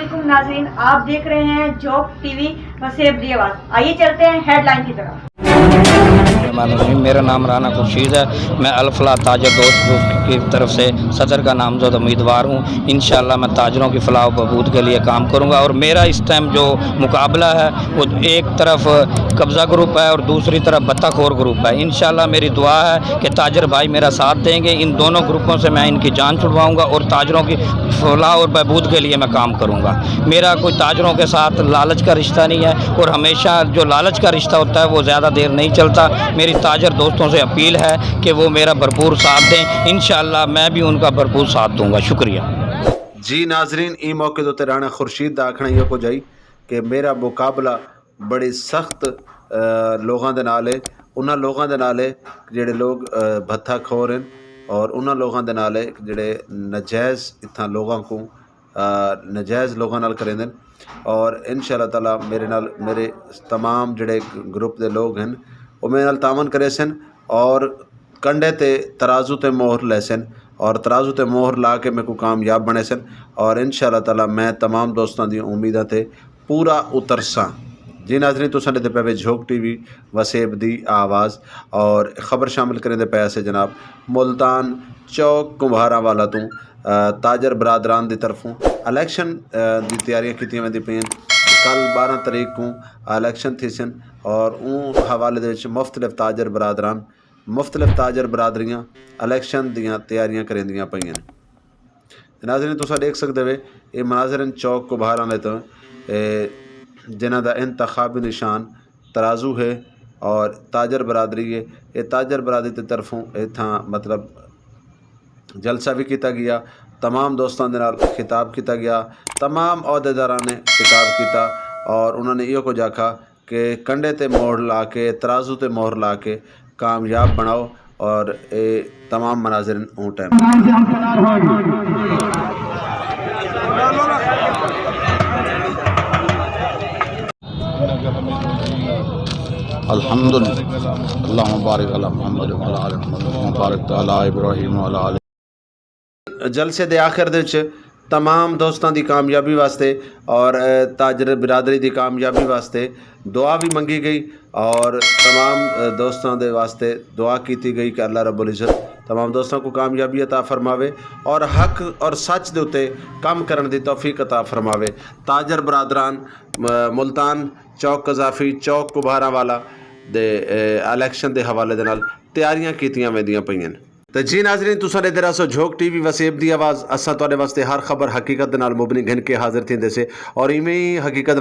अस्सलामुअलैकुम नाज़रीन, आप देख रहे हैं जोक टीवी वसेब दी आवाज़। आइए चलते हैं हेडलाइन की तरफ। मेरा नाम राना खुर्शीद है। मैं अल्फला ताजर दोस्त ग्रुप की तरफ से सदर का नामजद उम्मीदवार हूँ। इंशाअल्लाह मैं ताजरों की फलाह व बहबूद के लिए काम करूँगा। और मेरा इस टाइम जो मुकाबला है वो एक तरफ कब्ज़ा ग्रुप है और दूसरी तरफ बत्ताखोर ग्रुप है। इंशाअल्लाह मेरी दुआ है कि ताजर भाई मेरा साथ देंगे। इन दोनों ग्रुपों से मैं इनकी जान छुड़वाऊँगा और ताजरों की फलाह और बहबूद के लिए मैं काम करूँगा। मेरा कोई ताजरों के साथ लालच का रिश्ता नहीं है और हमेशा जो लालच का रिश्ता होता है वो ज़्यादा देर नहीं चलता। मेरी ताजर दोस्तों से अपील है कि वो मेरा भरपूर साथ दें। इंशाअल्लाह मैं भी उनका भरपूर साथ दूंगा। शुक्रिया जी नाजरीन, ई मौके तो राणा खुर्शीद का आखना ये को जाई कि मेरा मुकाबला बड़ी सख्त लोगों के नाल है। उन्होंने लोगों के नाल है जिहड़े लोग भत्था खोर हैं और उन्होंने लोगों के नाल है जिहड़े नजायज़ इत्थां लोगों को नजायज़ लोगों नाल करेंदे और इंशाअल्लाह ताला मेरे तमाम जिहड़े ग्रुप के लोग हैं वो मेरे नाल तावन करे सन और कंडे ते तराजू ते मोहर ले सन और तराजू ते मोहर ला के मेरे को कामयाब बने सन और इंशाअल्लाह ताला मैं तमाम दोस्तों दी उम्मीदां ते पूरा उतरसा। जी नाज़रीन, तुसां दे पे झोक टीवी वसेब दी आवाज़ और ख़बर शामिल करें पे से जनाब मुल्तान चौक कुम्हारा वाला तू ताजर बरादरान की तरफों इलैक्शन की तैयारियां की वेंदी पईं। कल 12 तारीख को इलैक्शन थी सन और उन हवाले दे मुख्तलिफ ताजर बरादरान मुख्तलिफ ताजर बरादरियां इलैक्शन दियां तैयारियां करेंदियां पईं। नाज़रीन, तुसां देख सकते हो ये मनाजरन चौक को बाहर आने तो जिन्हां दा इंतखाबी निशान तराजू है और ताजर बरादरी है। ये ताजर बरादरी की तरफों इत्थां मतलब जलसा भी किया गया। तमाम दोस्तों के नाल खिताब किया गया। तमाम अहदेदारां ने खिताब किया और उन्होंने यो कुछ आखा कि कंडे ते मोहर ला के तराजू ते मोहर ला के कामयाब बनाओ और ये तमाम मनाजिर ऊँ टाइम अल्हम्दुलिल्लाह बारिक अला मुहम्मद व अला आलि मुहम्मद बारिक अला इब्राहीम व अला आलि। जलसे दे आखिर दे तमाम दोस्तों की कामयाबी वास्ते और ताजर बिरादरी की कामयाबी वास्ते दुआ भी मंगी गई और तमाम दोस्तों के वास्ते दुआ की गई कि अल्लाह रब्बुल इज़्ज़त तमाम दोस्तों को कामयाबी अता फरमावे और हक और सच के उत्ते काम करने की तौफीक अता फरमावे। ताजर बरादरान मुल्तान चौक कज़ाफ़ी चौक कुम्हारा वाला दे इलैक्शन के हवाले दे नाल तैयारियां कीतियां वेंदियां पईयां। तो जी नाज़रीन, तुसां दे दरासो झोक टीवी वसेब दी आवाज़ असां तुहाडे वास्ते हर खबर हकीकत दे नाल मुबनी घन के हाज़िर थींदे से और इवें ही हकीकत